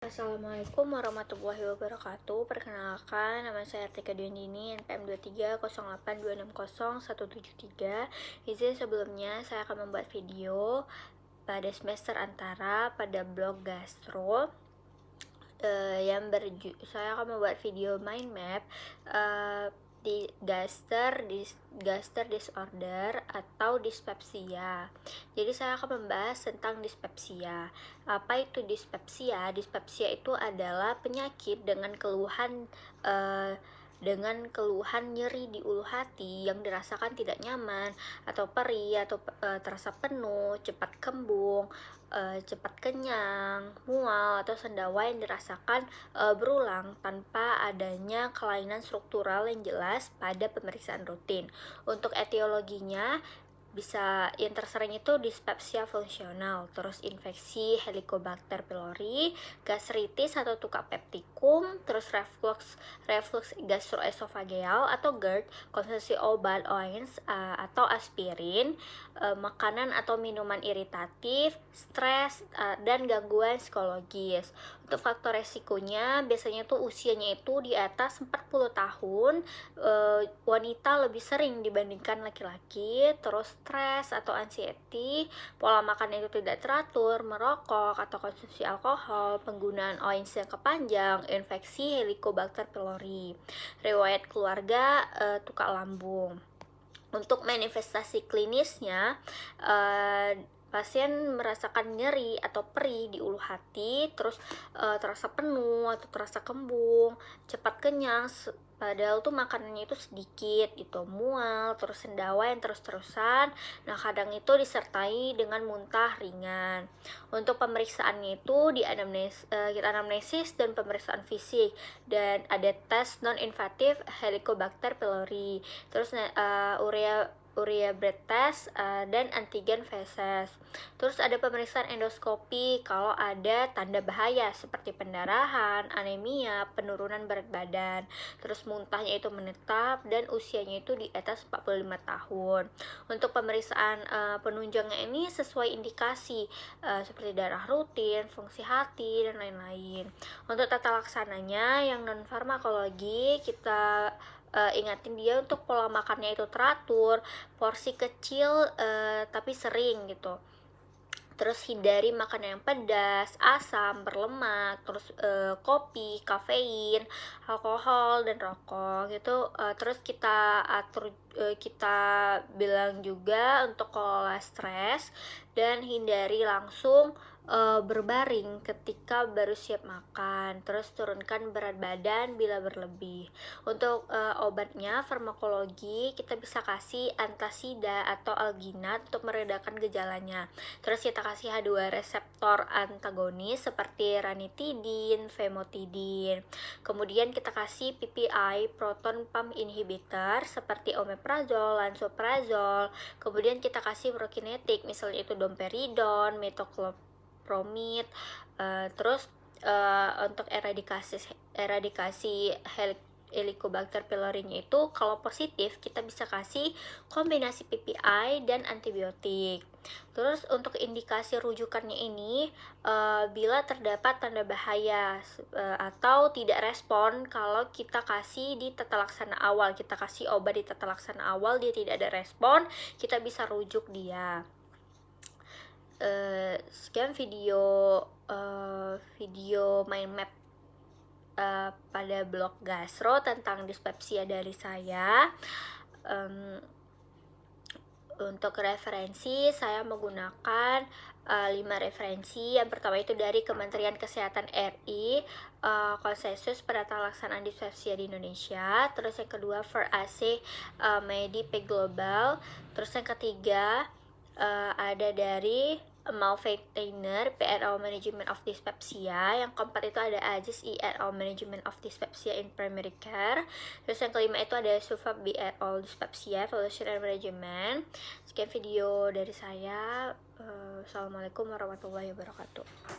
Assalamualaikum warahmatullahi wabarakatuh. Perkenalkan, nama saya Artika Diyandini, NPM 2308260173. Izin sebelumnya saya akan membuat video pada semester antara pada blog gastro. Saya akan membuat video mind map di gaster disorder atau dispepsia. Jadi saya akan membahas tentang dispepsia. Apa itu dispepsia? Dispepsia itu adalah penyakit dengan keluhan nyeri di ulu hati yang dirasakan tidak nyaman atau perih atau terasa penuh, cepat kembung, cepat kenyang, mual atau sendawa yang dirasakan berulang tanpa adanya kelainan struktural yang jelas pada pemeriksaan rutin. Untuk etiologinya yang tersering itu dispepsia fungsional, terus infeksi Helicobacter pylori, gastritis atau tukak peptikum, terus reflux gastroesophageal atau GERD, konsumsi obat OANS atau aspirin, makanan atau minuman iritatif, stres, dan gangguan psikologis. Untuk faktor resikonya biasanya tuh usianya itu di atas 40 tahun, wanita lebih sering dibandingkan laki-laki, terus stres atau anxiety, pola makan itu tidak teratur, merokok atau konsumsi alkohol, penggunaan OANS yang panjang, infeksi Helicobacter pylori, riwayat keluarga tukak lambung. Untuk manifestasi klinisnya, pasien merasakan nyeri atau perih di ulu hati, terus terasa penuh atau terasa kembung, cepat kenyang padahal tuh makanannya itu sedikit gitu, mual, terus sendawa yang terus-terusan. Nah, kadang itu disertai dengan muntah ringan. Untuk pemeriksaannya itu anamnesis dan pemeriksaan fisik, dan ada tes non-invasif Helicobacter pylori, terus urea breath test dan antigen feses. Terus ada pemeriksaan endoskopi kalau ada tanda bahaya seperti pendarahan, anemia, penurunan berat badan. Terus muntahnya itu menetap dan usianya itu di atas 45 tahun. Untuk pemeriksaan penunjangnya ini sesuai indikasi seperti darah rutin, fungsi hati, dan lain-lain. Untuk tata laksananya yang non farmakologi, kita ingatin dia untuk pola makannya itu teratur, porsi kecil tapi sering gitu. Terus hindari makanan yang pedas, asam, berlemak, terus kopi, kafein, alkohol, dan rokok gitu. Terus kita bilang juga untuk kelola stres dan hindari langsung berbaring ketika baru siap makan. Terus turunkan berat badan bila berlebih. Untuk obatnya farmakologi, kita bisa kasih antasida atau alginat untuk meredakan gejalanya. Terus kita kasih H2 reseptor antagonis seperti ranitidin, famotidin. Kemudian kita kasih PPI, proton pump inhibitor seperti omeprazol, lansoprazol. Kemudian kita kasih prokinetik, misalnya itu domperidon, metoclopramid. Terus untuk eradikasi Helicobacter pylori-nya itu kalau positif kita bisa kasih kombinasi PPI dan antibiotik. Terus untuk indikasi rujukannya ini bila terdapat tanda bahaya atau tidak respon kalau kita kasih di tata laksana awal, kita kasih obat di tata laksana awal dia tidak ada respon, kita bisa rujuk dia. Sekian video mind map pada blog gastro tentang dispepsia dari saya. Untuk referensi saya menggunakan 5 referensi. Yang pertama itu dari Kementerian Kesehatan RI, konsensus penata laksanaan dispepsia di Indonesia. Terus yang kedua VerAC Medipe Global. Terus yang ketiga ada dari Malveitainer PRO Management of Dyspepsia. Yang keempat itu ada Aziz IRO Management of Dyspepsia in Primary Care. Terus yang kelima itu ada Sufab BRO Dyspepsia Evaluation and Management. Sekian video dari saya. Assalamualaikum warahmatullahi wabarakatuh.